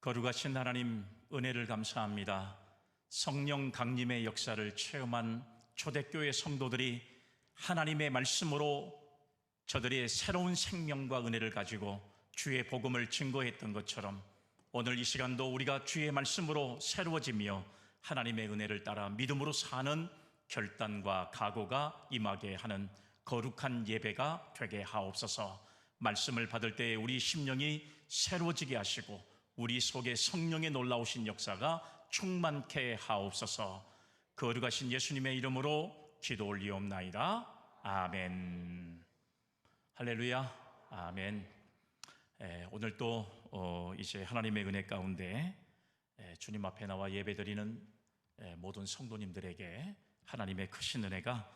거룩하신 하나님, 은혜를 감사합니다. 성령 강림의 역사를 체험한 초대교회 성도들이 하나님의 말씀으로 저들의 새로운 생명과 은혜를 가지고 주의 복음을 증거했던 것처럼 오늘 이 시간도 우리가 주의 말씀으로 새로워지며 하나님의 은혜를 따라 믿음으로 사는 결단과 각오가 임하게 하는 거룩한 예배가 되게 하옵소서. 말씀을 받을 때에 우리 심령이 새로워지게 하시고 우리 속에 성령의 놀라우신 역사가 충만케 하옵소서. 거룩하신 예수님의 이름으로 기도 올리옵나이다. 아멘. 할렐루야. 아멘. 오늘 또 이제 하나님의 은혜 가운데 주님 앞에 나와 예배드리는 모든 성도님들에게 하나님의 크신 은혜가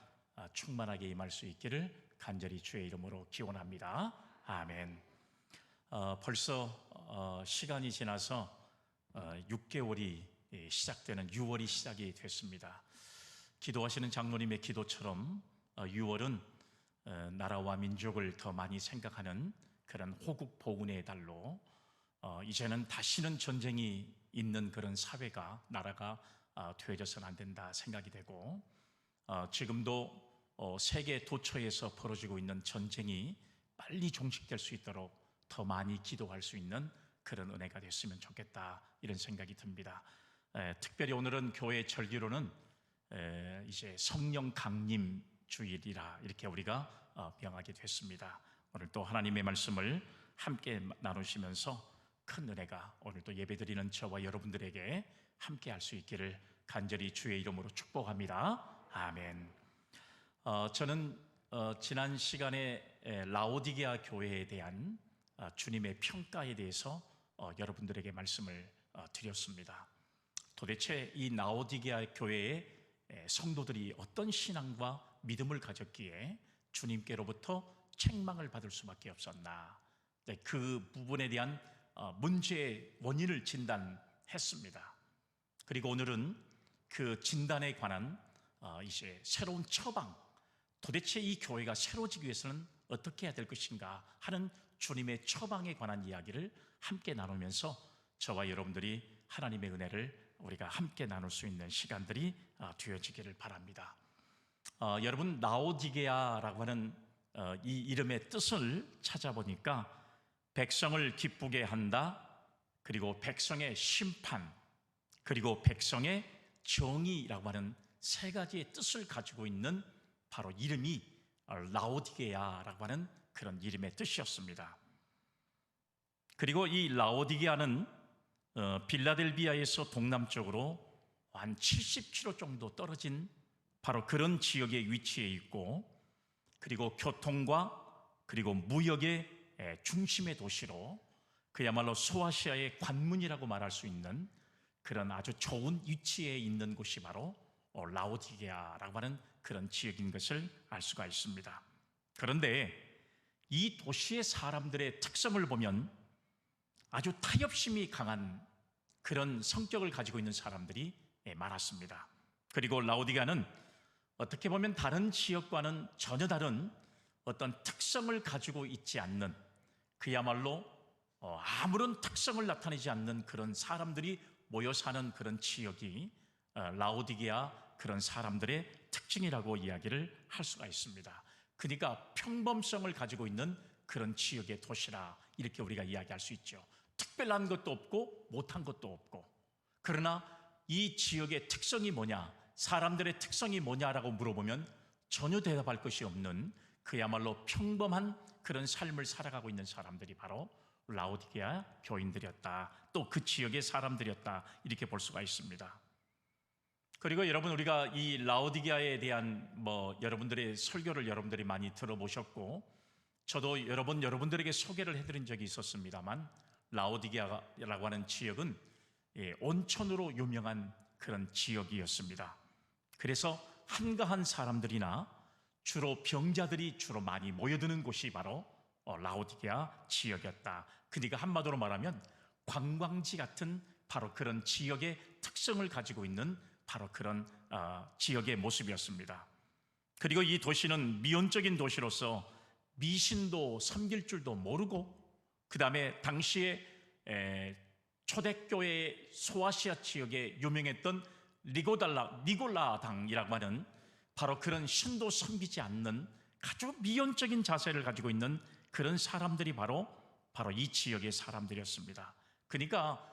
충만하게 임할 수 있기를 간절히 주의 이름으로 기원합니다. 아멘. 벌써 시간이 지나서 6개월이 시작되는 6월이 시작이 됐습니다. 기도하시는 장로님의 기도처럼 6월은 나라와 민족을 더 많이 생각하는 그런 호국 보훈의 달로 이제는 다시는 전쟁이 있는 그런 사회가, 나라가 되어져서는 안 된다 생각이 되고, 지금도 세계 도처에서 벌어지고 있는 전쟁이 빨리 종식될 수 있도록 더 많이 기도할 수 있는 그런 은혜가 됐으면 좋겠다, 이런 생각이 듭니다. 특별히 오늘은 교회 절기로는 이제 성령 강림 주일이라 이렇게 우리가 명하게 됐습니다. 오늘 또 하나님의 말씀을 함께 나누시면서 큰 은혜가 오늘 또 예배드리는 저와 여러분들에게 함께 할 수 있기를 간절히 주의 이름으로 축복합니다. 아멘. 저는 지난 시간에 라오디게아 교회에 대한 주님의 평가에 대해서 여러분들에게 말씀을 드렸습니다. 도대체 이 라오디게아 교회의 성도들이 어떤 신앙과 믿음을 가졌기에 주님께로부터 책망을 받을 수밖에 없었나, 그 부분에 대한 문제의 원인을 진단했습니다. 그리고 오늘은 그 진단에 관한 이제 새로운 처방, 도대체 이 교회가 새로워지기 위해서는 어떻게 해야 될 것인가 하는 주님의 처방에 관한 이야기를 함께 나누면서 저와 여러분들이 하나님의 은혜를 우리가 함께 나눌 수 있는 시간들이 되어지기를 바랍니다. 여러분, 라오디게아라고 하는 이 이름의 뜻을 찾아보니까 백성을 기쁘게 한다, 그리고 백성의 심판, 그리고 백성의 정의라고 하는 세 가지의 뜻을 가지고 있는 바로 이름이 라오디게아라고 하는 그런 이름의 뜻이었습니다. 그리고 이 라오디게아는 빌라델비아에서 동남쪽으로 한 70km 정도 떨어진 바로 그런 지역에 위치해 있고, 그리고 교통과 그리고 무역의 중심의 도시로 그야말로 소아시아의 관문이라고 말할 수 있는 그런 아주 좋은 위치에 있는 곳이 바로 라오디게아라고 하는 그런 지역인 것을 알 수가 있습니다. 그런데 이 도시의 사람들의 특성을 보면 아주 타협심이 강한 그런 성격을 가지고 있는 사람들이 많았습니다. 그리고 라오디게아는 어떻게 보면 다른 지역과는 전혀 다른 어떤 특성을 가지고 있지 않는, 그야말로 아무런 특성을 나타내지 않는 그런 사람들이 모여 사는 그런 지역이 라오디게아 그런 사람들의 특징이라고 이야기를 할 수가 있습니다. 그러니까 평범성을 가지고 있는 그런 지역의 도시라 이렇게 우리가 이야기할 수 있죠. 특별한 것도 없고 못한 것도 없고, 그러나 이 지역의 특성이 뭐냐, 사람들의 특성이 뭐냐라고 물어보면 전혀 대답할 것이 없는 그야말로 평범한 그런 삶을 살아가고 있는 사람들이 바로 라오디게아 교인들이었다, 또 그 지역의 사람들이었다, 이렇게 볼 수가 있습니다. 그리고 여러분, 우리가 이 라오디게아에 대한 여러분들의 설교를 여러분들이 많이 들어보셨고, 저도 여러분들에게 소개를 해드린 적이 있었습니다만, 라오디게아라고 하는 지역은 온천으로 유명한 그런 지역이었습니다. 그래서 한가한 사람들이나 주로 병자들이 주로 많이 모여드는 곳이 바로 라오디게아 지역이었다. 그러니까 한마디로 말하면 관광지 같은 바로 그런 지역의 특성을 가지고 있는 바로 그런 지역의 모습이었습니다. 그리고 이 도시는 미온적인 도시로서 미신도 섬길 줄도 모르고, 그 다음에 당시에 초대교회 소아시아 지역에 유명했던 니골라당이라고 하는 바로 그런 신도 섬기지 않는 아주 미온적인 자세를 가지고 있는 그런 사람들이 바로 이 지역의 사람들이었습니다. 그러니까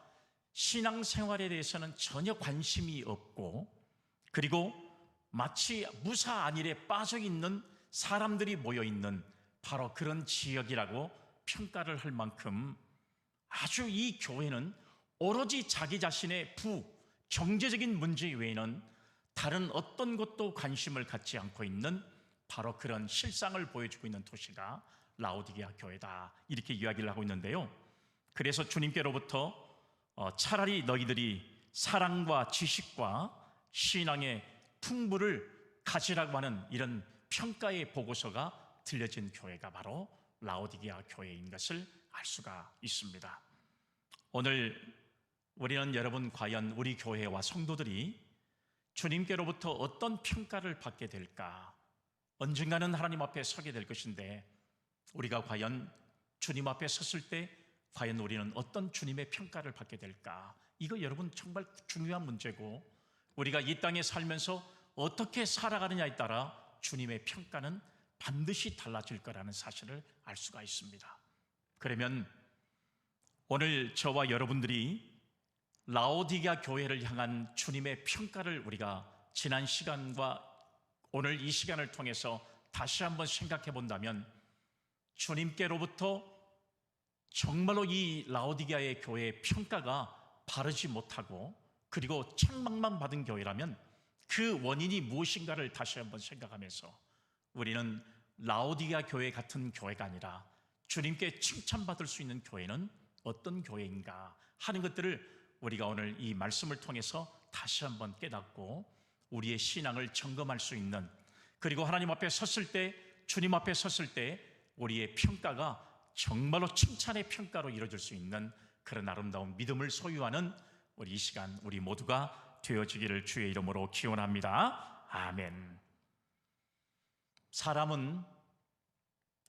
신앙생활에 대해서는 전혀 관심이 없고, 그리고 마치 무사 안일에 빠져있는 사람들이 모여있는 바로 그런 지역이라고 평가를 할 만큼 아주 이 교회는 오로지 자기 자신의 경제적인 문제 외에는 다른 어떤 것도 관심을 갖지 않고 있는 바로 그런 실상을 보여주고 있는 도시가 라오디게아 교회다, 이렇게 이야기를 하고 있는데요. 그래서 주님께로부터 차라리 너희들이 사랑과 지식과 신앙의 풍부를 가지라고 하는 이런 평가의 보고서가 들려진 교회가 바로 라오디게아 교회인 것을 알 수가 있습니다. 오늘 우리는 여러분, 과연 우리 교회와 성도들이 주님께로부터 어떤 평가를 받게 될까? 언젠가는 하나님 앞에 서게 될 것인데, 우리가 과연 주님 앞에 섰을 때 과연 우리는 어떤 주님의 평가를 받게 될까? 이거 여러분 정말 중요한 문제고, 우리가 이 땅에 살면서 어떻게 살아가느냐에 따라 주님의 평가는 반드시 달라질 거라는 사실을 알 수가 있습니다. 그러면 오늘 저와 여러분들이 라오디게아 교회를 향한 주님의 평가를 우리가 지난 시간과 오늘 이 시간을 통해서 다시 한번 생각해 본다면, 주님께로부터 정말로 이 라오디게아의 교회의 평가가 바르지 못하고 그리고 책망만 받은 교회라면 그 원인이 무엇인가를 다시 한번 생각하면서 우리는 라오디게아 교회 같은 교회가 아니라 주님께 칭찬받을 수 있는 교회는 어떤 교회인가 하는 것들을 우리가 오늘 이 말씀을 통해서 다시 한번 깨닫고 우리의 신앙을 점검할 수 있는, 그리고 하나님 앞에 섰을 때, 주님 앞에 섰을 때 우리의 평가가 정말로 칭찬의 평가로 이루어질 수 있는 그런 아름다운 믿음을 소유하는 우리 이 시간 우리 모두가 되어지기를 주의 이름으로 기원합니다. 아멘. 사람은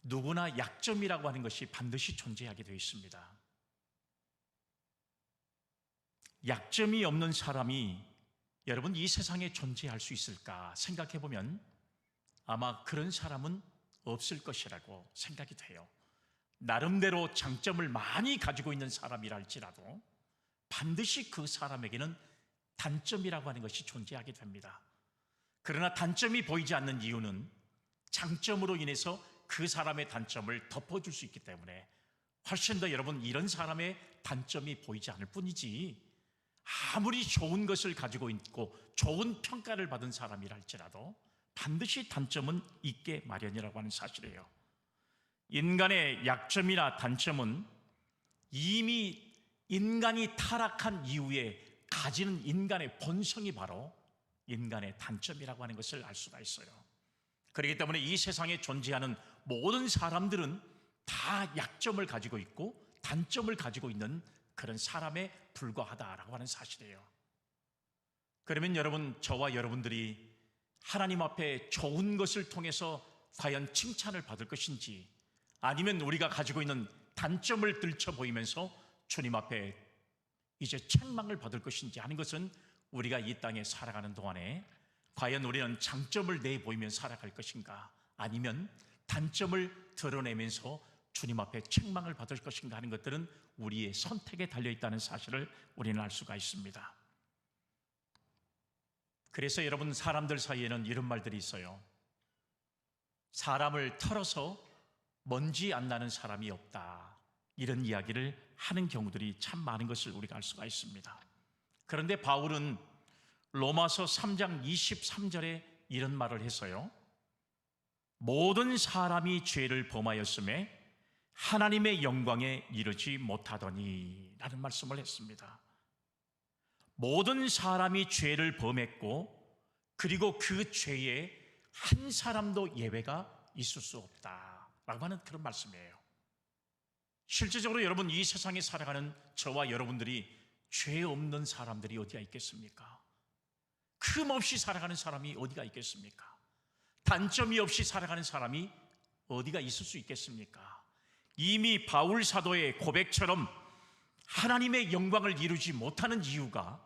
누구나 약점이라고 하는 것이 반드시 존재하게 되어 있습니다. 약점이 없는 사람이 여러분 이 세상에 존재할 수 있을까 생각해 보면 아마 그런 사람은 없을 것이라고 생각이 돼요. 나름대로 장점을 많이 가지고 있는 사람이라 할지라도 반드시 그 사람에게는 단점이라고 하는 것이 존재하게 됩니다. 그러나 단점이 보이지 않는 이유는 장점으로 인해서 그 사람의 단점을 덮어줄 수 있기 때문에 훨씬 더 여러분 이런 사람의 단점이 보이지 않을 뿐이지, 아무리 좋은 것을 가지고 있고 좋은 평가를 받은 사람이라 할지라도 반드시 단점은 있게 마련이라고 하는 사실이에요. 인간의 약점이나 단점은 이미 인간이 타락한 이후에 가지는 인간의 본성이 바로 인간의 단점이라고 하는 것을 알 수가 있어요. 그렇기 때문에 이 세상에 존재하는 모든 사람들은 다 약점을 가지고 있고 단점을 가지고 있는 그런 사람에 불과하다라고 하는 사실이에요. 그러면 여러분, 저와 여러분들이 하나님 앞에 좋은 것을 통해서 과연 칭찬을 받을 것인지, 아니면 우리가 가지고 있는 단점을 들춰 보이면서 주님 앞에 이제 책망을 받을 것인지 하는 것은 우리가 이 땅에 살아가는 동안에 과연 우리는 장점을 내보이며 살아갈 것인가, 아니면 단점을 드러내면서 주님 앞에 책망을 받을 것인가 하는 것들은 우리의 선택에 달려있다는 사실을 우리는 알 수가 있습니다. 그래서 여러분, 사람들 사이에는 이런 말들이 있어요. 사람을 털어서 먼지 안 나는 사람이 없다, 이런 이야기를 하는 경우들이 참 많은 것을 우리가 알 수가 있습니다. 그런데 바울은 로마서 3장 23절에 이런 말을 했어요. 모든 사람이 죄를 범하였음에 하나님의 영광에 이르지 못하더니 라는 말씀을 했습니다. 모든 사람이 죄를 범했고 그리고 그 죄에 한 사람도 예외가 있을 수 없다라고 하는 그런 말씀이에요. 실제적으로 여러분, 이 세상에 살아가는 저와 여러분들이 죄 없는 사람들이 어디가 있겠습니까? 흠없이 살아가는 사람이 어디가 있겠습니까? 단점이 없이 살아가는 사람이 어디가 있을 수 있겠습니까? 이미 바울 사도의 고백처럼 하나님의 영광을 이루지 못하는 이유가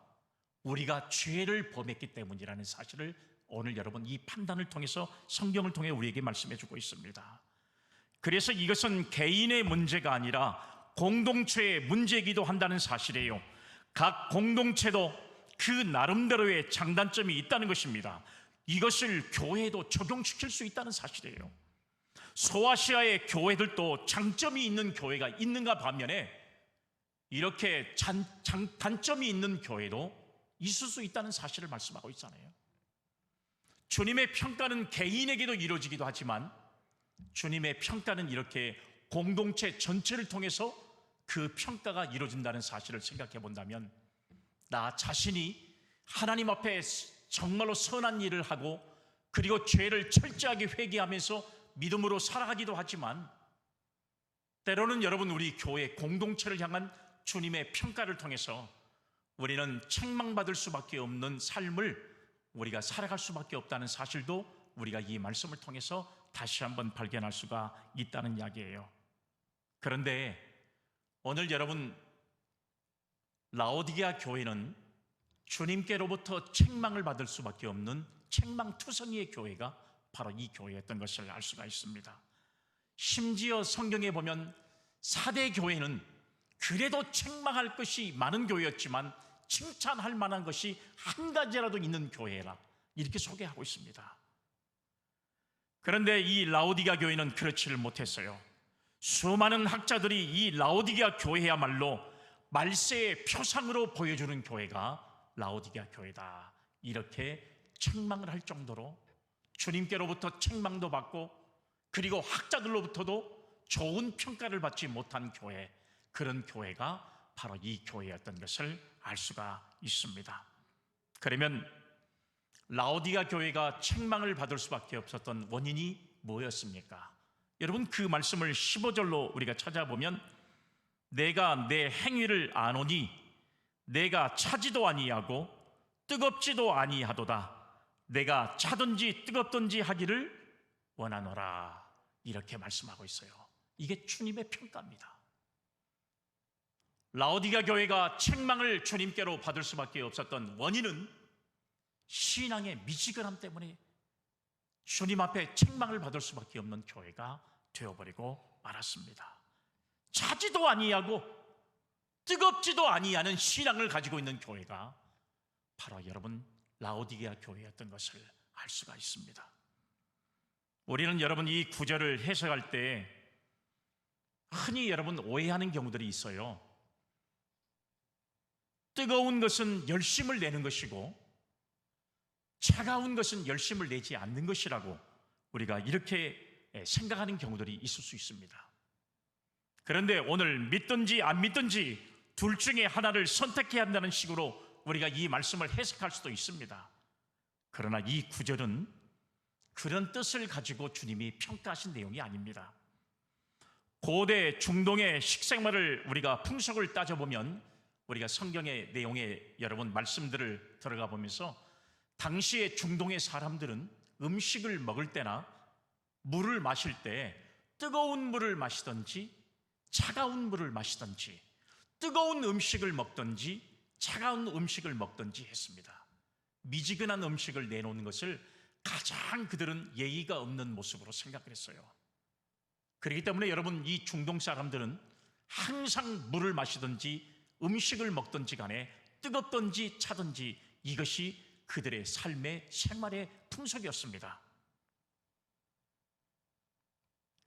우리가 죄를 범했기 때문이라는 사실을 오늘 여러분 이 판단을 통해서 성경을 통해 우리에게 말씀해 주고 있습니다. 그래서 이것은 개인의 문제가 아니라 공동체의 문제이기도 한다는 사실이에요. 각 공동체도 그 나름대로의 장단점이 있다는 것입니다. 이것을 교회에도 적용시킬 수 있다는 사실이에요. 소아시아의 교회들도 장점이 있는 교회가 있는가 반면에 이렇게 단점이 있는 교회도 있을 수 있다는 사실을 말씀하고 있잖아요. 주님의 평가는 개인에게도 이루어지기도 하지만 주님의 평가는 이렇게 공동체 전체를 통해서 그 평가가 이루어진다는 사실을 생각해 본다면 나 자신이 하나님 앞에 정말로 선한 일을 하고 그리고 죄를 철저하게 회개하면서 믿음으로 살아가기도 하지만 때로는 여러분 우리 교회 공동체를 향한 주님의 평가를 통해서 우리는 책망받을 수밖에 없는 삶을 우리가 살아갈 수밖에 없다는 사실도 우리가 이 말씀을 통해서 다시 한번 발견할 수가 있다는 이야기예요. 그런데 오늘 여러분 라오디게아 교회는 주님께로부터 책망을 받을 수밖에 없는 책망투성이의 교회가 바로 이 교회였던 것을 알 수가 있습니다. 심지어 성경에 보면 4대 교회는 그래도 책망할 것이 많은 교회였지만 칭찬할 만한 것이 한 가지라도 있는 교회라 이렇게 소개하고 있습니다. 그런데 이 라오디게아 교회는 그렇지를 못했어요. 수많은 학자들이 이 라오디게아 교회야말로 말세의 표상으로 보여주는 교회가 라오디게아 교회다 이렇게 책망을 할 정도로 주님께로부터 책망도 받고 그리고 학자들로부터도 좋은 평가를 받지 못한 교회, 그런 교회가 바로 이 교회였던 것을 알 수가 있습니다. 그러면 라오디게아 교회가 책망을 받을 수밖에 없었던 원인이 뭐였습니까? 여러분 그 말씀을 15절로 우리가 찾아보면 내가 내 행위를 아노니 내가 차지도 아니하고 뜨겁지도 아니하도다 내가 차든지 뜨겁든지 하기를 원하노라 이렇게 말씀하고 있어요. 이게 주님의 평가입니다. 라오디게아 교회가 책망을 주님께로 받을 수밖에 없었던 원인은 신앙의 미지근함 때문에 주님 앞에 책망을 받을 수밖에 없는 교회가 되어버리고 말았습니다. 차지도 아니하고 뜨겁지도 아니하는 신앙을 가지고 있는 교회가 바로 여러분 라오디게아 교회였던 것을 알 수가 있습니다. 우리는 여러분 이 구절을 해석할 때 흔히 여러분 오해하는 경우들이 있어요. 뜨거운 것은 열심을 내는 것이고 차가운 것은 열심을 내지 않는 것이라고 우리가 이렇게 생각하는 경우들이 있을 수 있습니다. 그런데 오늘 믿든지 안 믿든지 둘 중에 하나를 선택해야 한다는 식으로 우리가 이 말씀을 해석할 수도 있습니다. 그러나 이 구절은 그런 뜻을 가지고 주님이 평가하신 내용이 아닙니다. 고대 중동의 식생활을 우리가 풍속을 따져보면 우리가 성경의 내용에 여러분 말씀들을 들어가 보면서 당시의 중동의 사람들은 음식을 먹을 때나 물을 마실 때 뜨거운 물을 마시든지 차가운 물을 마시든지 뜨거운 음식을 먹든지 차가운 음식을 먹든지 했습니다. 미지근한 음식을 내놓는 것을 가장 그들은 예의가 없는 모습으로 생각을 했어요. 그렇기 때문에 여러분 이 중동 사람들은 항상 물을 마시든지 음식을 먹든지 간에 뜨겁든지 차든지 이것이 그들의 삶의 생활의 풍속이었습니다.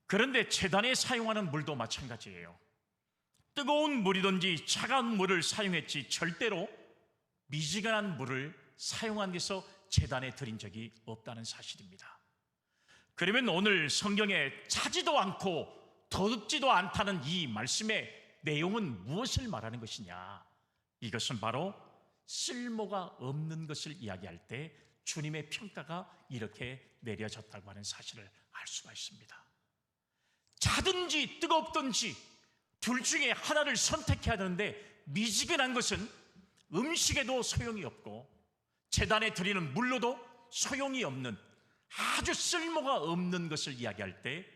그런데 제단에 사용하는 물도 마찬가지예요. 뜨거운 물이든지 차가운 물을 사용했지 절대로 미지근한 물을 사용한 데서 제단에 드린 적이 없다는 사실입니다. 그러면 오늘 성경에 차지도 않고 더럽지도 않다는 이 말씀의 내용은 무엇을 말하는 것이냐? 이것은 바로 쓸모가 없는 것을 이야기할 때 주님의 평가가 이렇게 내려졌다고 하는 사실을 알 수가 있습니다. 차든지 뜨겁든지 둘 중에 하나를 선택해야 하는데 미지근한 것은 음식에도 소용이 없고 제단에 드리는 물로도 소용이 없는 아주 쓸모가 없는 것을 이야기할 때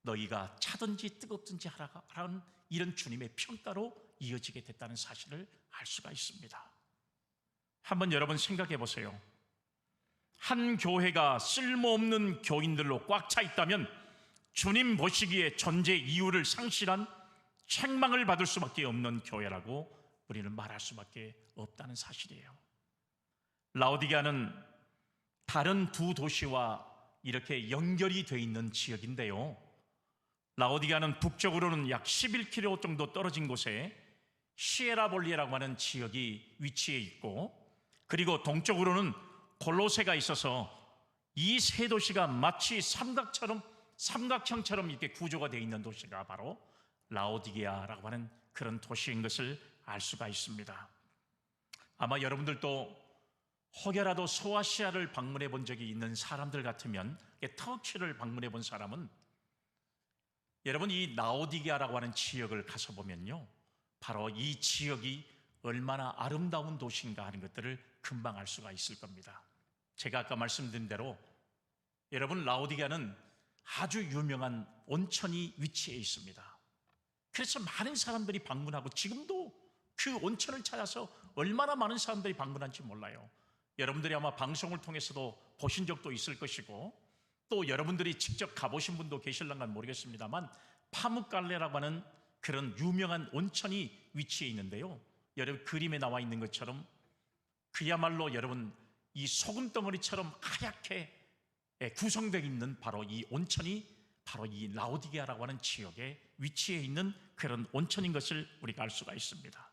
너희가 차든지 뜨겁든지 하라는 이런 주님의 평가로 이어지게 됐다는 사실을 알 수가 있습니다. 한번 여러분 생각해 보세요. 한 교회가 쓸모없는 교인들로 꽉 차 있다면 주님 보시기에 존재 이유를 상실한 책망을 받을 수밖에 없는 교회라고 우리는 말할 수밖에 없다는 사실이에요. 라오디게아는 다른 두 도시와 이렇게 연결이 되어 있는 지역인데요, 라오디게아는 북쪽으로는 약 11km 정도 떨어진 곳에 시에라볼리에라고 하는 지역이 위치해 있고, 그리고 동쪽으로는 골로새가 있어서 이 세 도시가 마치 삼각형처럼 이렇게 구조가 되어 있는 도시가 바로 라오디게아라고 하는 그런 도시인 것을 알 수가 있습니다. 아마 여러분들도 혹여라도 소아시아를 방문해 본 적이 있는 사람들 같으면, 터키를 방문해 본 사람은 여러분 이 라오디게아라고 하는 지역을 가서 보면요, 바로 이 지역이 얼마나 아름다운 도시인가 하는 것들을 금방 알 수가 있을 겁니다. 제가 아까 말씀드린 대로 여러분 라오디게아는 아주 유명한 온천이 위치해 있습니다. 그래서 많은 사람들이 방문하고 지금도 그 온천을 찾아서 얼마나 많은 사람들이 방문한지 몰라요. 여러분들이 아마 방송을 통해서도 보신 적도 있을 것이고, 또 여러분들이 직접 가보신 분도 계실런가 모르겠습니다만 파묵갈레라고 하는 그런 유명한 온천이 위치해 있는데요, 여러분 그림에 나와 있는 것처럼 그야말로 여러분 이 소금덩어리처럼 하얗게 구성되어 있는 바로 이 온천이 바로 이 라오디게아라고 하는 지역에 위치해 있는 그런 온천인 것을 우리가 알 수가 있습니다.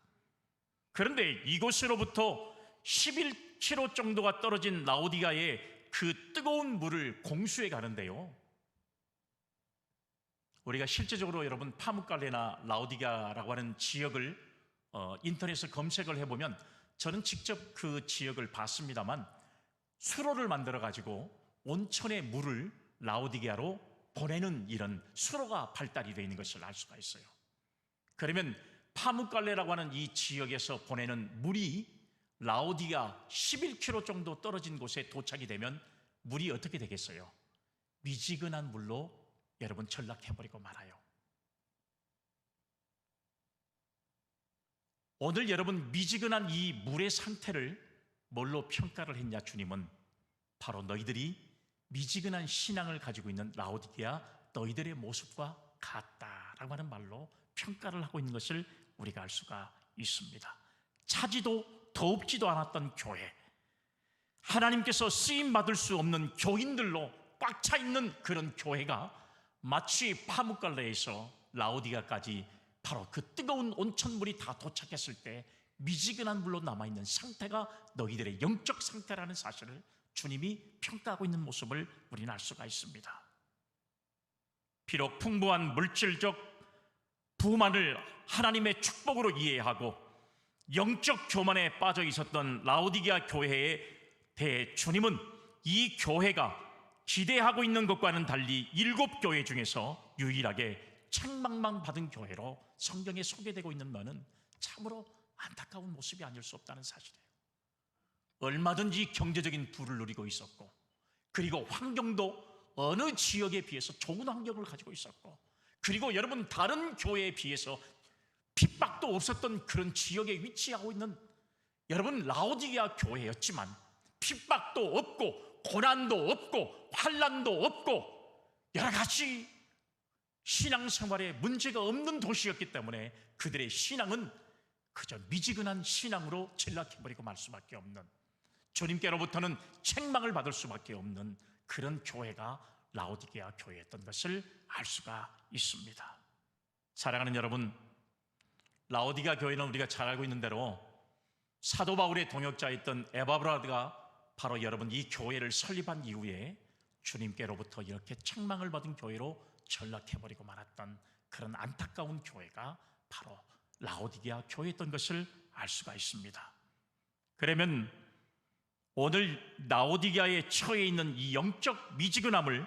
그런데 이곳으로부터 11km 정도가 떨어진 라오디게아의 그 뜨거운 물을 공수해 가는데요, 우리가 실제적으로 여러분 파묵갈레나 라오디게아라고 하는 지역을 인터넷에 검색을 해보면, 저는 직접 그 지역을 봤습니다만 수로를 만들어 가지고 온천의 물을 라오디게아로 보내는 이런 수로가 발달이 되어 있는 것을 알 수가 있어요. 그러면 파묵갈레라고 하는 이 지역에서 보내는 물이 라오디게아 11km 정도 떨어진 곳에 도착이 되면 물이 어떻게 되겠어요? 미지근한 물로 여러분 전락해버리고 말아요. 오늘 여러분 미지근한 이 물의 상태를 뭘로 평가를 했냐? 주님은 바로 너희들이 미지근한 신앙을 가지고 있는 라오디게아 너희들의 모습과 같다라고 하는 말로 평가를 하고 있는 것을 우리가 알 수가 있습니다. 차지도 더웁지도 않았던 교회, 하나님께서 쓰임받을 수 없는 교인들로 꽉 차 있는 그런 교회가 마치 파묵갈레에서 라오디게아까지 바로 그 뜨거운 온천물이 다 도착했을 때 미지근한 물로 남아있는 상태가 너희들의 영적 상태라는 사실을 주님이 평가하고 있는 모습을 우리는 알 수가 있습니다. 비록 풍부한 물질적 부만을 하나님의 축복으로 이해하고 영적 교만에 빠져 있었던 라오디게아 교회에 대해 주님은 이 교회가 기대하고 있는 것과는 달리 7교회 중에서 유일하게 책망만 받은 교회로 성경에 소개되고 있는 것은 참으로 안타까운 모습이 아닐 수 없다는 사실이에요. 얼마든지 경제적인 부를 누리고 있었고, 그리고 환경도 어느 지역에 비해서 좋은 환경을 가지고 있었고, 그리고 여러분 다른 교회에 비해서 핍박도 없었던 그런 지역에 위치하고 있는 여러분 라오디게아 교회였지만 핍박도 없고 고난도 없고 환난도 없고 여러 가지 신앙생활에 문제가 없는 도시였기 때문에 그들의 신앙은 그저 미지근한 신앙으로 전락해버리고 말 수밖에 없는, 주님께로부터는 책망을 받을 수밖에 없는 그런 교회가 라오디게아 교회였던 것을 알 수가 있습니다. 사랑하는 여러분, 라오디게아 교회는 우리가 잘 알고 있는 대로 사도 바울의 동역자였던 에바브라드가 바로 여러분 이 교회를 설립한 이후에 주님께로부터 이렇게 책망을 받은 교회로 전락해버리고 말았던 그런 안타까운 교회가 바로 라오디게아 교회였던 것을 알 수가 있습니다. 그러면 오늘 라오디게아에 처해 있는 이 영적 미지근함을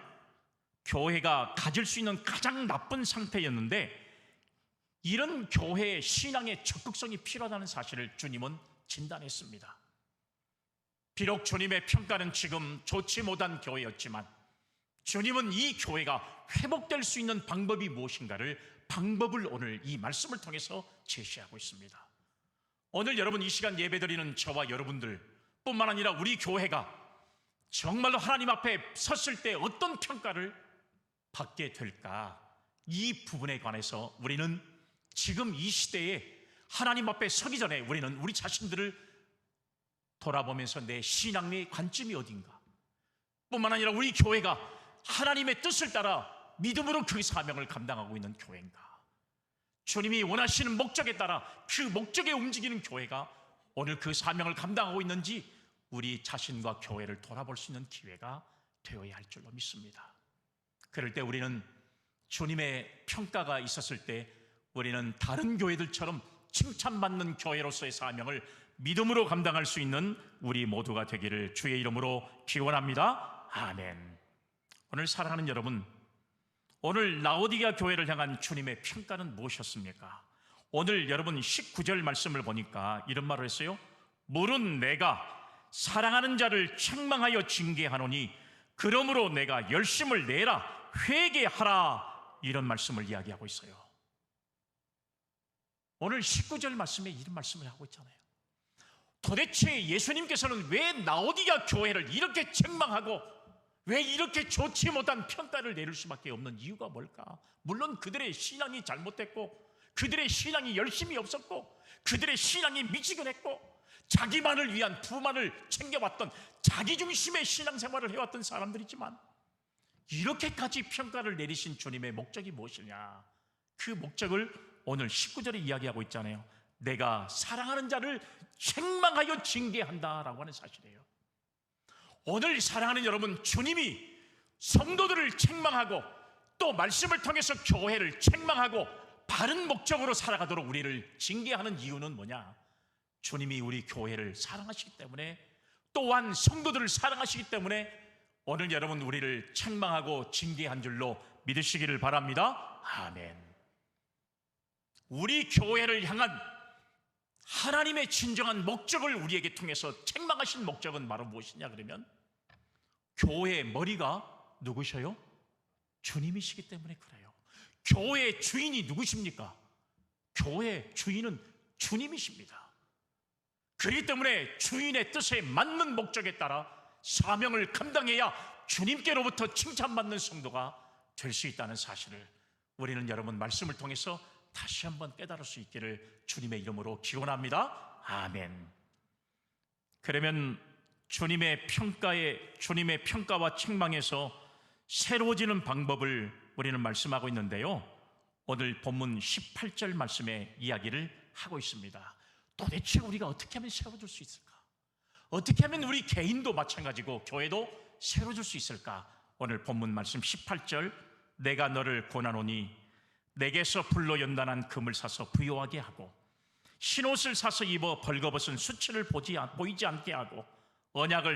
교회가 가질 수 있는 가장 나쁜 상태였는데, 이런 교회의 신앙의 적극성이 필요하다는 사실을 주님은 진단했습니다. 비록 주님의 평가는 지금 좋지 못한 교회였지만 주님은 이 교회가 회복될 수 있는 방법이 무엇인가를 방법을 오늘 이 말씀을 통해서 제시하고 있습니다. 오늘 여러분 이 시간 예배드리는 저와 여러분들 뿐만 아니라 우리 교회가 정말로 하나님 앞에 섰을 때 어떤 평가를 받게 될까, 이 부분에 관해서 우리는 지금 이 시대에 하나님 앞에 서기 전에 우리는 우리 자신들을 돌아보면서 내 신앙의 관점이 어딘가, 뿐만 아니라 우리 교회가 하나님의 뜻을 따라 믿음으로 그 사명을 감당하고 있는 교회인가, 주님이 원하시는 목적에 따라 그 목적에 움직이는 교회가 오늘 그 사명을 감당하고 있는지 우리 자신과 교회를 돌아볼 수 있는 기회가 되어야 할 줄로 믿습니다. 그럴 때 우리는 주님의 평가가 있었을 때 우리는 다른 교회들처럼 칭찬받는 교회로서의 사명을 믿음으로 감당할 수 있는 우리 모두가 되기를 주의 이름으로 기원합니다. 아멘. 오늘 사랑하는 여러분, 오늘 라오디게아 교회를 향한 주님의 평가는 무엇이었습니까? 오늘 여러분 19절 말씀을 보니까 이런 말을 했어요. 물은 내가 사랑하는 자를 책망하여 징계하노니 그러므로 내가 열심을 내라 회개하라, 이런 말씀을 이야기하고 있어요. 오늘 19절 말씀에 이런 말씀을 하고 있잖아요. 도대체 예수님께서는 왜 라오디게아 교회를 이렇게 책망하고 왜 이렇게 좋지 못한 평가를 내릴 수밖에 없는 이유가 뭘까? 물론 그들의 신앙이 잘못됐고 그들의 신앙이 열심이 없었고 그들의 신앙이 미지근했고 자기만을 위한 부만을 챙겨왔던 자기중심의 신앙생활을 해왔던 사람들이지만 이렇게까지 평가를 내리신 주님의 목적이 무엇이냐? 그 목적을 오늘 19절에 이야기하고 있잖아요. 내가 사랑하는 자를 책망하여 징계한다라고 하는 사실이에요. 오늘 사랑하는 여러분, 주님이 성도들을 책망하고 또 말씀을 통해서 교회를 책망하고 바른 목적으로 살아가도록 우리를 징계하는 이유는 뭐냐? 주님이 우리 교회를 사랑하시기 때문에, 또한 성도들을 사랑하시기 때문에 오늘 여러분 우리를 책망하고 징계한 줄로 믿으시기를 바랍니다. 아멘. 우리 교회를 향한 하나님의 진정한 목적을 우리에게 통해서 책망하신 목적은 바로 무엇이냐 그러면 교회의 머리가 누구셔요? 주님이시기 때문에 그래요. 교회의 주인이 누구십니까? 교회의 주인은 주님이십니다. 그렇기 때문에 주인의 뜻에 맞는 목적에 따라 사명을 감당해야 주님께로부터 칭찬받는 성도가 될 수 있다는 사실을 우리는 여러분 말씀을 통해서 다시 한번 깨달을 수 있기를 주님의 이름으로 기원합니다. 아멘. 그러면 주님의 평가와 책망에서 새로워지는 방법을 우리는 말씀하고 있는데요, 오늘 본문 18절 말씀에 이야기를 하고 있습니다. 도대체 우리가 어떻게 하면 새로워질 수 있을까? 어떻게 하면 우리 개인도 마찬가지고 교회도 새로워질 수 있을까? 오늘 본문 말씀 18절, 내가 너를 권하노니 내게서 불로 연단한 금을 사서 부요하게 하고 흰옷을 사서 입어 벌거벗은 수치를 보이지 않게 하고 안약을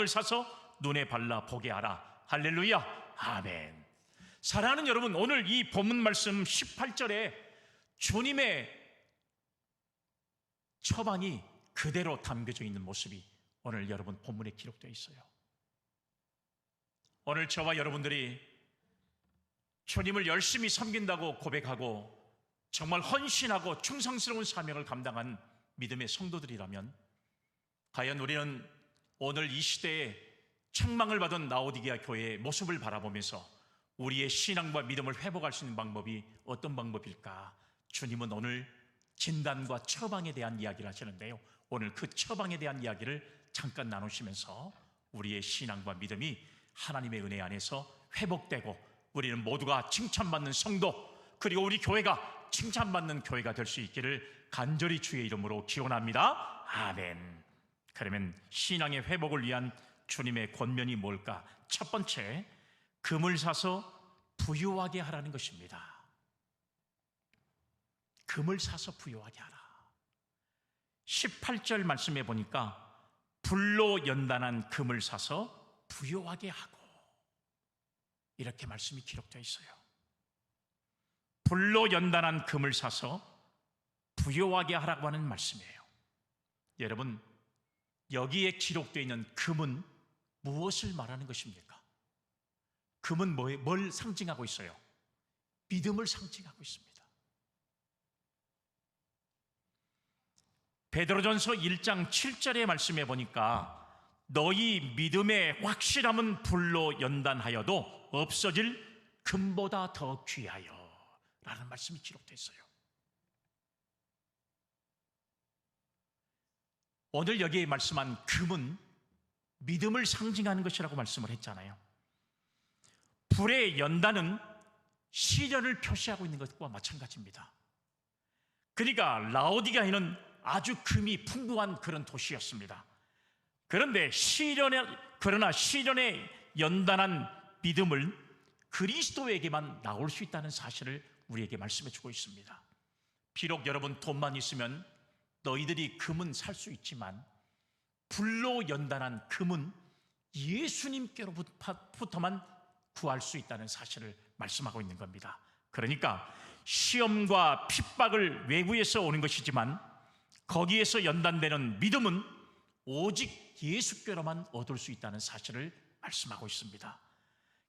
사서 눈에 발라 보게 하라. 할렐루야. 아멘. 사랑하는 여러분, 오늘 이 본문 말씀 18절에 주님의 처방이 그대로 담겨져 있는 모습이 오늘 여러분 본문에 기록되어 있어요. 오늘 저와 여러분들이 주님을 열심히 섬긴다고 고백하고 정말 헌신하고 충성스러운 사명을 감당한 믿음의 성도들이라면 과연 우리는 오늘 이 시대에 책망을 받은 라오디게아 교회의 모습을 바라보면서 우리의 신앙과 믿음을 회복할 수 있는 방법이 어떤 방법일까? 주님은 오늘 진단과 처방에 대한 이야기를 하시는데요, 오늘 그 처방에 대한 이야기를 잠깐 나누시면서 우리의 신앙과 믿음이 하나님의 은혜 안에서 회복되고 우리는 모두가 칭찬받는 성도, 그리고 우리 교회가 칭찬받는 교회가 될 수 있기를 간절히 주의 이름으로 기원합니다. 아멘. 그러면 신앙의 회복을 위한 주님의 권면이 뭘까? 첫 번째, 금을 사서 부유하게 하라는 것입니다. 금을 사서 부유하게 하라. 18절 말씀해 보니까 불로 연단한 금을 사서 부유하게 하고, 이렇게 말씀이 기록되어 있어요. 불로 연단한 금을 사서 부유하게 하라고 하는 말씀이에요. 여러분, 여기에 기록되어 있는 금은 무엇을 말하는 것입니까? 금은 뭘 상징하고 있어요? 믿음을 상징하고 있습니다. 베드로전서 1장 7절의 말씀에 보니까 너희 믿음의 확실함은 불로 연단하여도 없어질 금보다 더 귀하여 라는 말씀이 기록되어 있어요. 오늘 여기에 말씀한 금은 믿음을 상징하는 것이라고 말씀을 했잖아요. 불의 연단은 시련을 표시하고 있는 것과 마찬가지입니다. 그러니까 라오디게아에는 아주 금이 풍부한 그런 도시였습니다. 그런데 그러나 시련에 연단한 믿음을 그리스도에게만 나올 수 있다는 사실을 우리에게 말씀해 주고 있습니다. 비록 여러분 돈만 있으면 너희들이 금은 살 수 있지만 불로 연단한 금은 예수님께로부터만 구할 수 있다는 사실을 말씀하고 있는 겁니다. 그러니까 시험과 핍박을 외부에서 오는 것이지만 거기에서 연단되는 믿음은 오직 예수께로만 얻을 수 있다는 사실을 말씀하고 있습니다.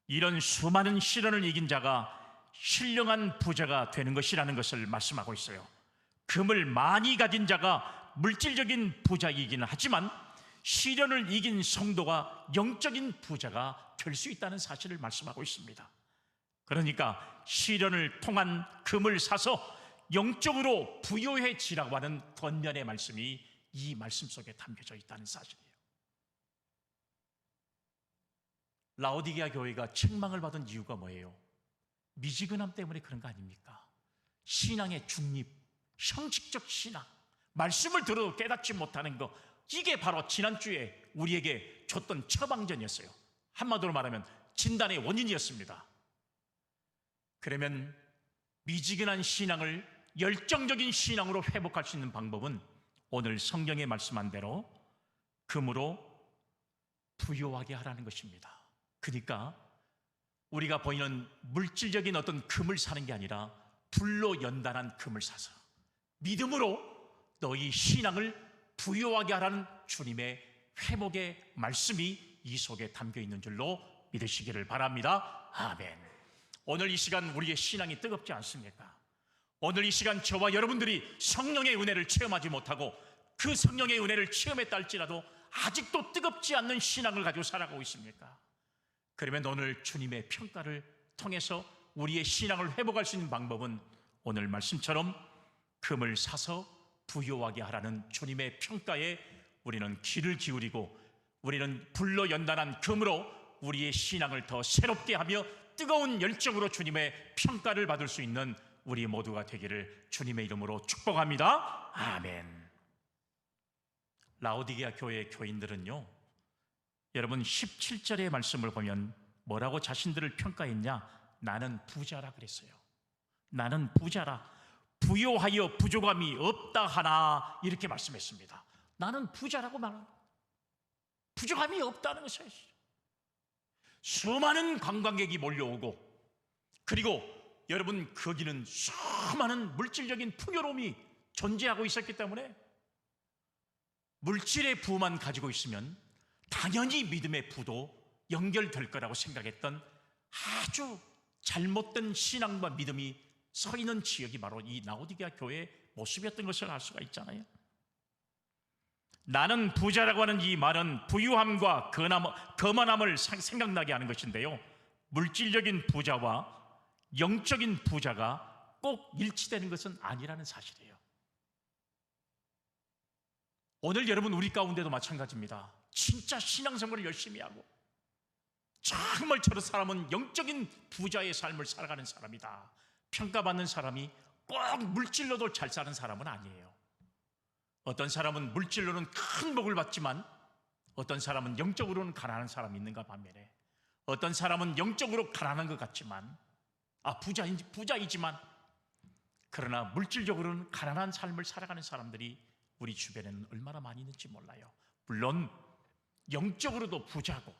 이런 수많은 시련을 이긴 자가 신령한 부자가 되는 것이라는 것을 말씀하고 있어요. 금을 많이 가진 자가 물질적인 부자이기는 하지만 시련을 이긴 성도가 영적인 부자가 될 수 있다는 사실을 말씀하고 있습니다. 그러니까 시련을 통한 금을 사서 영적으로 부요해지라고 하는 권면의 말씀이 이 말씀 속에 담겨져 있다는 사실이에요. 라오디게아 교회가 책망을 받은 이유가 뭐예요? 미지근함 때문에 그런 거 아닙니까? 신앙의 중립, 형식적 신앙, 말씀을 들어도 깨닫지 못하는 거, 이게 바로 지난주에 우리에게 줬던 처방전이었어요. 한마디로 말하면 진단의 원인이었습니다. 그러면 미지근한 신앙을 열정적인 신앙으로 회복할 수 있는 방법은 오늘 성경에 말씀한 대로 금으로 부요하게 하라는 것입니다. 그러니까 우리가 보이는 물질적인 어떤 금을 사는 게 아니라 불로 연단한 금을 사서 믿음으로 너희 신앙을 부요하게 하라는 주님의 회복의 말씀이 이 속에 담겨 있는 줄로 믿으시기를 바랍니다. 아멘. 오늘 이 시간 우리의 신앙이 뜨겁지 않습니까? 오늘 이 시간 저와 여러분들이 성령의 은혜를 체험하지 못하고 그 성령의 은혜를 체험했다 할지라도 아직도 뜨겁지 않는 신앙을 가지고 살아가고 있습니까? 그러면 오늘 주님의 평가를 통해서 우리의 신앙을 회복할 수 있는 방법은 오늘 말씀처럼 금을 사서 부요하게 하라는 주님의 평가에 우리는 귀를 기울이고 우리는 불로 연단한 금으로 우리의 신앙을 더 새롭게 하며 뜨거운 열정으로 주님의 평가를 받을 수 있는 우리 모두가 되기를 주님의 이름으로 축복합니다. 아멘. 라오디게아 교회의 교인들은요, 여러분 17절의 말씀을 보면 뭐라고 자신들을 평가했냐? 나는 부자라 그랬어요. 나는 부자라, 부요하여 부족함이 없다 하나, 이렇게 말씀했습니다. 나는 부자라고 말합니다. 부족함이 없다는 것이에요. 수많은 관광객이 몰려오고, 그리고 여러분 거기는 수많은 물질적인 풍요로움이 존재하고 있었기 때문에 물질의 부만 가지고 있으면 당연히 믿음의 부도 연결될 거라고 생각했던 아주 잘못된 신앙과 믿음이 서 있는 지역이 바로 이 라오디게아 교회의 모습이었던 것을 알 수가 있잖아요. 나는 부자라고 하는 이 말은 부유함과 거만함을 생각나게 하는 것인데요, 물질적인 부자와 영적인 부자가 꼭 일치되는 것은 아니라는 사실이에요. 오늘 여러분 우리 가운데도 마찬가지입니다. 진짜 신앙생활을 열심히 하고 정말 저런 사람은 영적인 부자의 삶을 살아가는 사람이다, 평가받는 사람이 꼭 물질로도 잘 사는 사람은 아니에요. 어떤 사람은 물질로는 큰 복을 받지만 어떤 사람은 영적으로는 가난한 사람이 있는가 반면에 어떤 사람은 영적으로 가난한 것 같지만 부자이지만 그러나 물질적으로는 가난한 삶을 살아가는 사람들이 우리 주변에는 얼마나 많이 있는지 몰라요. 물론 영적으로도 부자고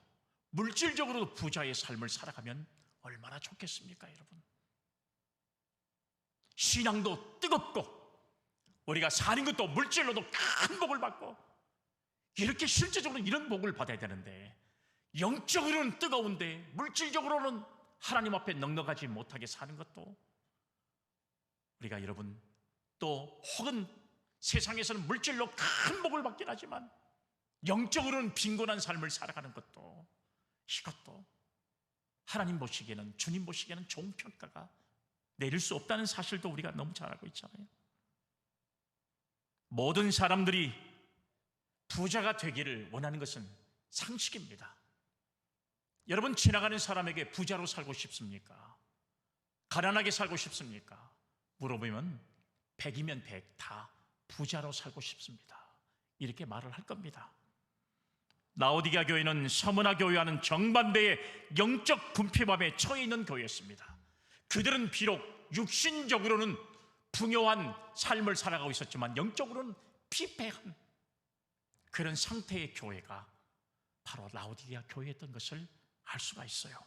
물질적으로도 부자의 삶을 살아가면 얼마나 좋겠습니까, 여러분? 신앙도 뜨겁고 우리가 사는 것도 물질로도 큰 복을 받고 이렇게 실제적으로 이런 복을 받아야 되는데 영적으로는 뜨거운데 물질적으로는 하나님 앞에 넉넉하지 못하게 사는 것도, 우리가 여러분 또 혹은 세상에서는 물질로 큰 복을 받긴 하지만 영적으로는 빈곤한 삶을 살아가는 것도, 이것도 하나님 보시기에는, 주님 보시기에는 좋은 평가가 내릴 수 없다는 사실도 우리가 너무 잘 알고 있잖아요. 모든 사람들이 부자가 되기를 원하는 것은 상식입니다. 여러분, 지나가는 사람에게 부자로 살고 싶습니까? 가난하게 살고 싶습니까? 물어보면 100이면 100 다 부자로 살고 싶습니다, 이렇게 말을 할 겁니다. 라오디게아 교회는 서문화 교회와는 정반대의 영적 궁핍함에 처해 있는 교회였습니다. 그들은 비록 육신적으로는 풍요한 삶을 살아가고 있었지만 영적으로는 피폐한 그런 상태의 교회가 바로 라오디게아 교회였던 것을 알 수가 있어요.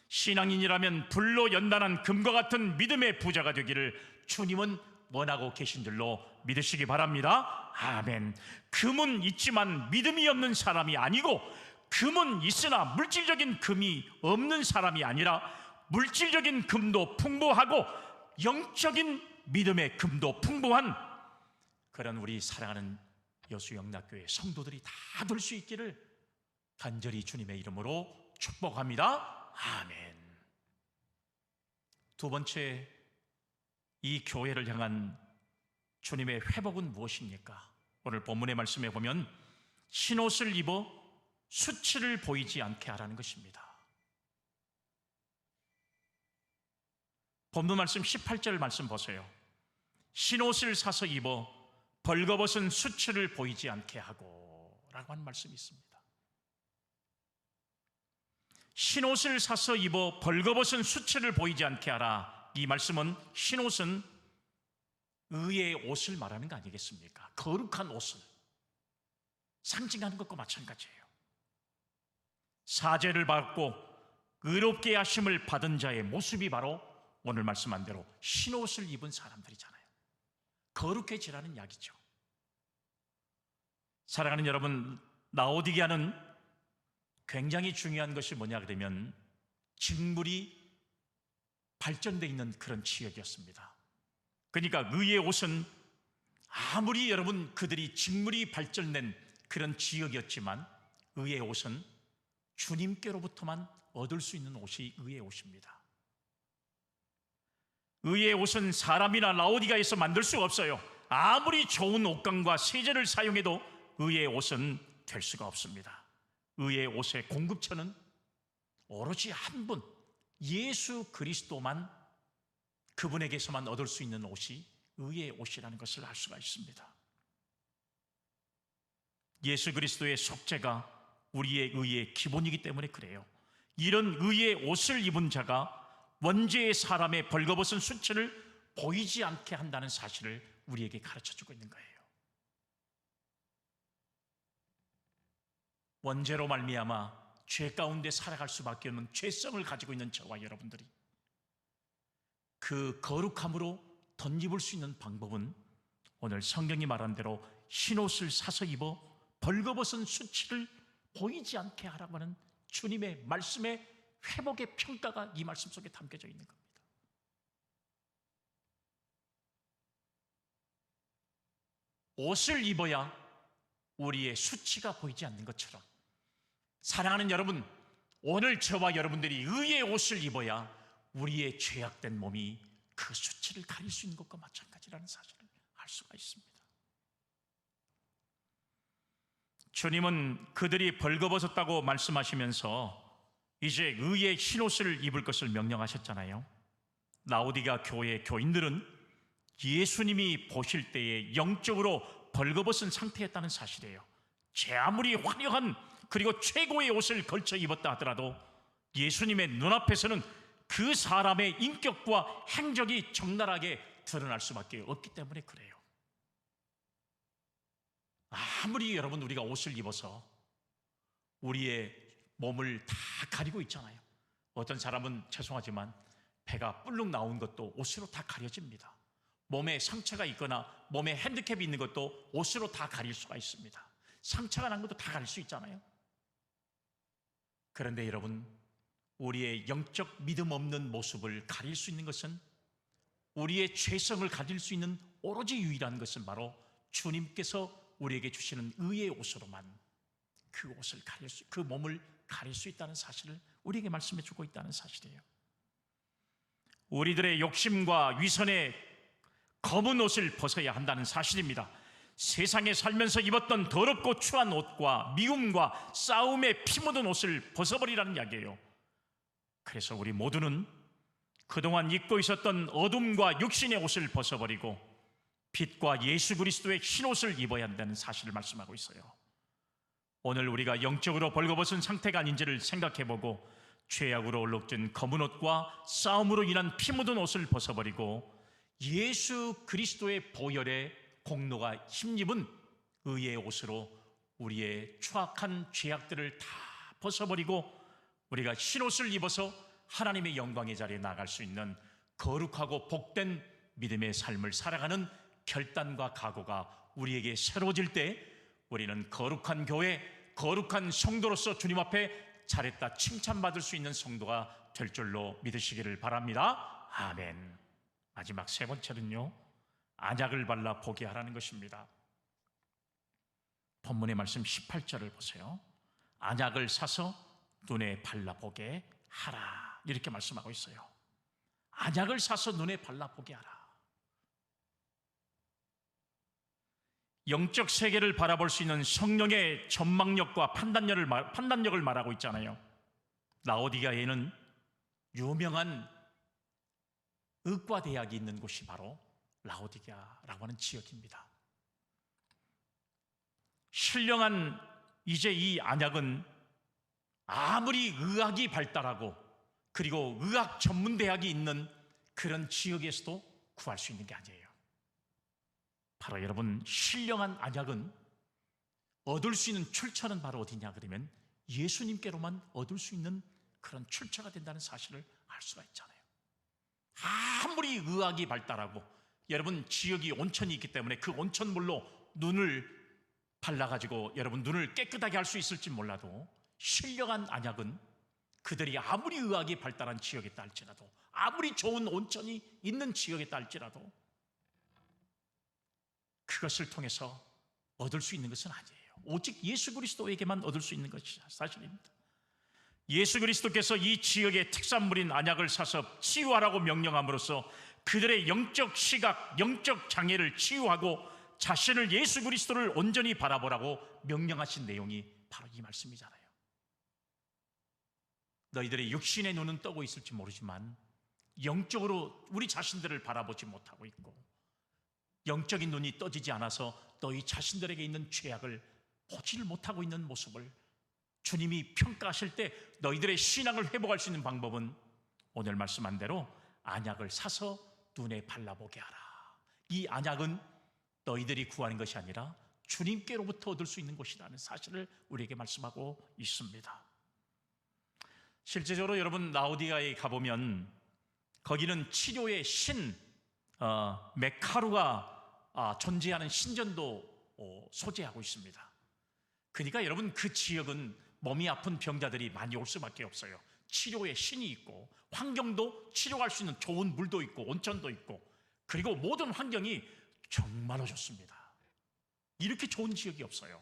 신앙인이라면 불로 연단한 금과 같은 믿음의 부자가 되기를 주님은 원하고 계신 줄로 믿으시기 바랍니다. 아멘. 금은 있지만 믿음이 없는 사람이 아니고, 금은 있으나 물질적인 금이 없는 사람이 아니라 물질적인 금도 풍부하고 영적인 믿음의 금도 풍부한 그런 우리 사랑하는 여수영락교회 성도들이 다 될 수 있기를 간절히 주님의 이름으로 축복합니다. 아멘. 두 번째, 이 교회를 향한 주님의 회복은 무엇입니까? 오늘 본문의 말씀에 보면 흰옷을 입어 수치를 보이지 않게 하라는 것입니다. 본문 말씀 18절 말씀 보세요. 흰옷을 사서 입어 벌거벗은 수치를 보이지 않게 하고 라고 하는 말씀이 있습니다. 흰옷을 사서 입어 벌거벗은 수치를 보이지 않게 하라. 이 말씀은 흰옷은 의의 옷을 말하는 거 아니겠습니까? 거룩한 옷을 상징하는 것과 마찬가지예요. 사죄를 받고 의롭게 하심을 받은 자의 모습이 바로 오늘 말씀한 대로 흰옷을 입은 사람들이잖아요. 거룩해지라는 이야기죠. 사랑하는 여러분, 라오디게아는 굉장히 중요한 것이 뭐냐 그러면 직물이 발전되어 있는 그런 지역이었습니다. 그러니까 의의 옷은 아무리 여러분 그들이 직물이 발전된 그런 지역이었지만 의의 옷은 주님께로부터만 얻을 수 있는 옷이 의의 옷입니다. 의의 옷은 사람이나 라오디게아에서 만들 수가 없어요. 아무리 좋은 옷감과 세제를 사용해도 의의 옷은 될 수가 없습니다. 의의 옷의 공급처는 오로지 한 분, 예수 그리스도만, 그분에게서만 얻을 수 있는 옷이 의의 옷이라는 것을 알 수가 있습니다. 예수 그리스도의 속죄가 우리의 의의 기본이기 때문에 그래요. 이런 의의 옷을 입은 자가 원죄의 사람의 벌거벗은 수치를 보이지 않게 한다는 사실을 우리에게 가르쳐주고 있는 거예요. 원죄로 말미암아 죄 가운데 살아갈 수밖에 없는 죄성을 가지고 있는 저와 여러분들이 그 거룩함으로 덧입을 수 있는 방법은 오늘 성경이 말한 대로 흰옷을 사서 입어 벌거벗은 수치를 보이지 않게 하라고 하는 주님의 말씀의 회복의 평가가 이 말씀 속에 담겨져 있는 겁니다. 옷을 입어야 우리의 수치가 보이지 않는 것처럼, 사랑하는 여러분, 오늘 저와 여러분들이 의의 옷을 입어야 우리의 죄악된 몸이 그 수치를 가릴 수 있는 것과 마찬가지라는 사실을 알 수가 있습니다. 주님은 그들이 벌거벗었다고 말씀하시면서 이제 의의 흰옷을 입을 것을 명령하셨잖아요. 라오디게아 교회의 교인들은 예수님이 보실 때에 영적으로 벌거벗은 상태였다는 사실이에요. 제 아무리 화려한 그리고 최고의 옷을 걸쳐 입었다 하더라도 예수님의 눈앞에서는 그 사람의 인격과 행적이 적나라하게 드러날 수밖에 없기 때문에 그래요. 아무리 여러분 우리가 옷을 입어서 우리의 몸을 다 가리고 있잖아요. 어떤 사람은 죄송하지만 배가 뿔룩 나온 것도 옷으로 다 가려집니다. 몸에 상처가 있거나 몸에 핸디캡이 있는 것도 옷으로 다 가릴 수가 있습니다. 상처가 난 것도 다 가릴 수 있잖아요. 그런데 여러분, 우리의 영적 믿음 없는 모습을 가릴 수 있는 것은, 우리의 죄성을 가릴 수 있는 오로지 유일한 것은 바로 주님께서 우리에게 주시는 의의 옷으로만 그 옷을 그 몸을 가릴 수 있다는 사실을 우리에게 말씀해 주고 있다는 사실이에요. 우리들의 욕심과 위선의 검은 옷을 벗어야 한다는 사실입니다. 세상에 살면서 입었던 더럽고 추한 옷과 미움과 싸움에 피 묻은 옷을 벗어버리라는 이야기예요. 그래서 우리 모두는 그동안 입고 있었던 어둠과 육신의 옷을 벗어버리고 빛과 예수 그리스도의 흰 옷을 입어야 한다는 사실을 말씀하고 있어요. 오늘 우리가 영적으로 벌거벗은 상태가 아닌지를 생각해보고 죄악으로 얼룩진 검은 옷과 싸움으로 인한 피 묻은 옷을 벗어버리고 예수 그리스도의 보혈의 공로가 힘입은 의의 옷으로 우리의 추악한 죄악들을 다 벗어버리고 우리가 흰 옷을 입어서 하나님의 영광의 자리에 나갈 수 있는 거룩하고 복된 믿음의 삶을 살아가는 결단과 각오가 우리에게 새로워질 때 우리는 거룩한 교회, 거룩한 성도로서 주님 앞에 잘했다 칭찬받을 수 있는 성도가 될 줄로 믿으시기를 바랍니다. 아멘. 마지막 세 번째는요, 안약을 발라 보게 하라는 것입니다. 본문의 말씀 18절을 보세요. 안약을 사서 눈에 발라보게 하라, 이렇게 말씀하고 있어요. 안약을 사서 눈에 발라보게 하라. 영적 세계를 바라볼 수 있는 성령의 전망력과 판단력을 말하고 있잖아요. 라오디게아에는 유명한 의과대학이 있는 곳이 바로 라오디게아라고 하는 지역입니다. 신령한 이제 이 안약은 아무리 의학이 발달하고 그리고 의학 전문 대학이 있는 그런 지역에서도 구할 수 있는 게 아니에요. 바로 여러분, 신령한 안약은 얻을 수 있는 출처는 바로 어디냐 그러면 예수님께로만 얻을 수 있는 그런 출처가 된다는 사실을 알 수가 있잖아요. 아무리 의학이 발달하고 여러분 지역이 온천이 있기 때문에 그 온천물로 눈을 발라가지고 여러분 눈을 깨끗하게 할 수 있을지 몰라도 신령한 안약은 그들이 아무리 의학이 발달한 지역에 있다 할지라도 아무리 좋은 온천이 있는 지역에 있다 할지라도 그것을 통해서 얻을 수 있는 것은 아니에요. 오직 예수 그리스도에게만 얻을 수 있는 것이 사실입니다. 예수 그리스도께서 이 지역의 특산물인 안약을 사서 치유하라고 명령함으로써 그들의 영적 시각, 영적 장애를 치유하고 자신을 예수 그리스도를 온전히 바라보라고 명령하신 내용이 바로 이 말씀이잖아요. 너희들의 육신의 눈은 뜨고 있을지 모르지만 영적으로 우리 자신들을 바라보지 못하고 있고 영적인 눈이 떠지지 않아서 너희 자신들에게 있는 죄악을 보지를 못하고 있는 모습을 주님이 평가하실 때 너희들의 신앙을 회복할 수 있는 방법은 오늘 말씀한 대로 안약을 사서 눈에 발라보게 하라. 이 안약은 너희들이 구하는 것이 아니라 주님께로부터 얻을 수 있는 것이라는 사실을 우리에게 말씀하고 있습니다. 실제적으로 여러분 라오디게아에 가보면 거기는 치료의 신 메카루가 존재하는 신전도 소재하고 있습니다. 그러니까 여러분 그 지역은 몸이 아픈 병자들이 많이 올 수밖에 없어요. 치료의 신이 있고 환경도 치료할 수 있는 좋은 물도 있고 온천도 있고 그리고 모든 환경이 정말로 좋습니다. 이렇게 좋은 지역이 없어요.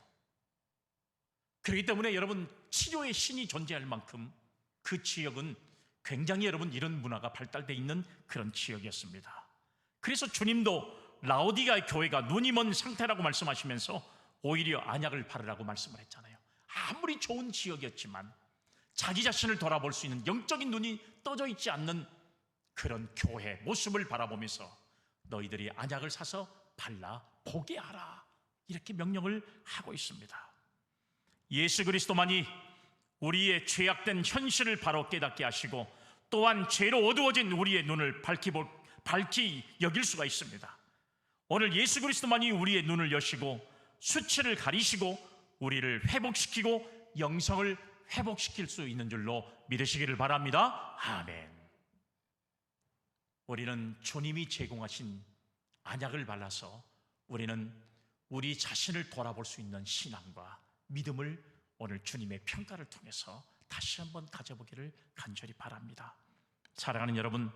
그렇기 때문에 여러분 치료의 신이 존재할 만큼 그 지역은 굉장히 여러분 이런 문화가 발달되어 있는 그런 지역이었습니다. 그래서 주님도 라오디게아 교회가 눈이 먼 상태라고 말씀하시면서 오히려 안약을 바르라고 말씀을 했잖아요. 아무리 좋은 지역이었지만 자기 자신을 돌아볼 수 있는 영적인 눈이 떠져 있지 않는 그런 교회 모습을 바라보면서 너희들이 안약을 사서 발라보게 하라, 이렇게 명령을 하고 있습니다. 예수 그리스도만이 우리의 죄악된 현실을 바로 깨닫게 하시고 또한 죄로 어두워진 우리의 눈을 밝히 여길 수가 있습니다. 오늘 예수 그리스도만이 우리의 눈을 여시고 수치를 가리시고 우리를 회복시키고 영성을 회복시킬 수 있는 줄로 믿으시기를 바랍니다. 아멘. 우리는 주님이 제공하신 안약을 발라서 우리는 우리 자신을 돌아볼 수 있는 신앙과 믿음을 오늘 주님의 평가를 통해서 다시 한번 가져보기를 간절히 바랍니다. 사랑하는 여러분,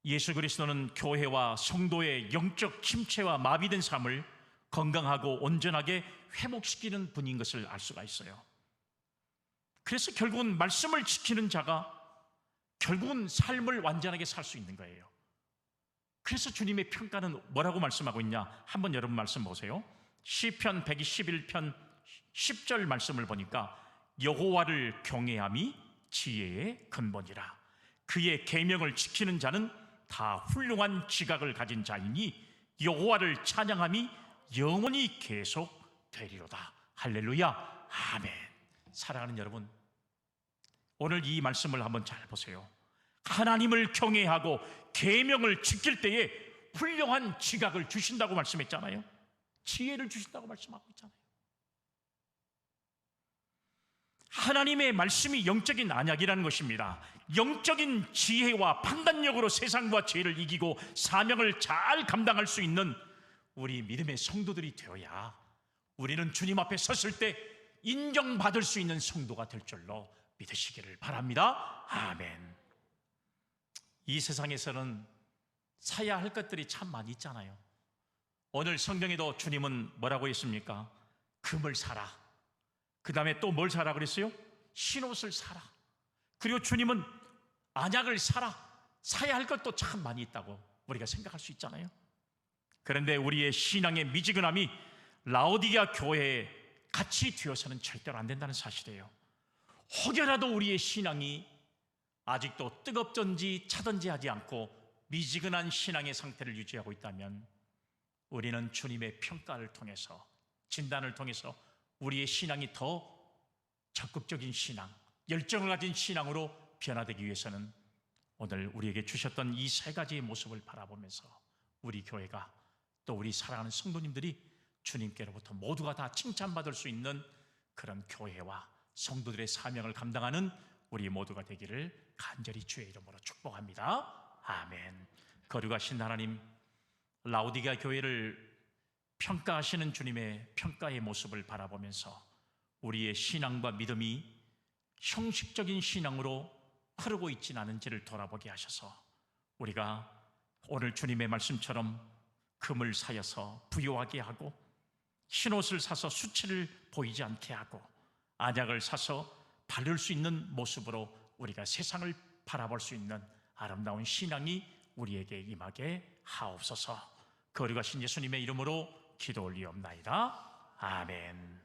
예수 그리스도는 교회와 성도의 영적 침체와 마비된 삶을 건강하고 온전하게 회복시키는 분인 것을 알 수가 있어요. 그래서 결국은 말씀을 지키는 자가 결국은 삶을 완전하게 살 수 있는 거예요. 그래서 주님의 평가는 뭐라고 말씀하고 있냐? 한번 여러분 말씀 보세요. 시편 121편 10절 말씀을 보니까 여호와를 경외함이 지혜의 근본이라. 그의 계명을 지키는 자는 다 훌륭한 지각을 가진 자이니 여호와를 찬양함이 영원히 계속되리로다. 할렐루야, 아멘. 사랑하는 여러분, 오늘 이 말씀을 한번 잘 보세요. 하나님을 경외하고 계명을 지킬 때에 훌륭한 지각을 주신다고 말씀했잖아요. 지혜를 주신다고 말씀하고 있잖아요. 하나님의 말씀이 영적인 안약이라는 것입니다. 영적인 지혜와 판단력으로 세상과 죄를 이기고 사명을 잘 감당할 수 있는 우리 믿음의 성도들이 되어야 우리는 주님 앞에 섰을 때 인정받을 수 있는 성도가 될 줄로 믿으시기를 바랍니다. 아멘. 이 세상에서는 사야 할 것들이 참 많이 있잖아요. 오늘 성경에도 주님은 뭐라고 했습니까? 금을 사라. 그 다음에 또 뭘 사라 그랬어요? 흰옷을 사라. 그리고 주님은 안약을 사라. 사야 할 것도 참 많이 있다고 우리가 생각할 수 있잖아요. 그런데 우리의 신앙의 미지근함이 라오디게아 교회에 같이 되어서는 절대로 안 된다는 사실이에요. 혹여라도 우리의 신앙이 아직도 뜨겁든지 차든지 하지 않고 미지근한 신앙의 상태를 유지하고 있다면 우리는 주님의 평가를 통해서, 진단을 통해서 우리의 신앙이 더 적극적인 신앙, 열정을 가진 신앙으로 변화되기 위해서는 오늘 우리에게 주셨던 이 세 가지의 모습을 바라보면서 우리 교회가, 또 우리 사랑하는 성도님들이 주님께로부터 모두가 다 칭찬받을 수 있는 그런 교회와 성도들의 사명을 감당하는 우리 모두가 되기를 간절히 주의 이름으로 축복합니다. 아멘. 거룩하신 하나님, 라오디게아 교회를 평가하시는 주님의 평가의 모습을 바라보면서 우리의 신앙과 믿음이 형식적인 신앙으로 흐르고 있지는 않은지를 돌아보게 하셔서 우리가 오늘 주님의 말씀처럼 금을 사여서 부요하게 하고, 흰옷을 사서 수치를 보이지 않게 하고, 안약을 사서 바를 수 있는 모습으로 우리가 세상을 바라볼 수 있는 아름다운 신앙이 우리에게 임하게 하옵소서. 거룩하신 예수님의 이름으로 기도 올리옵나이다. 아멘.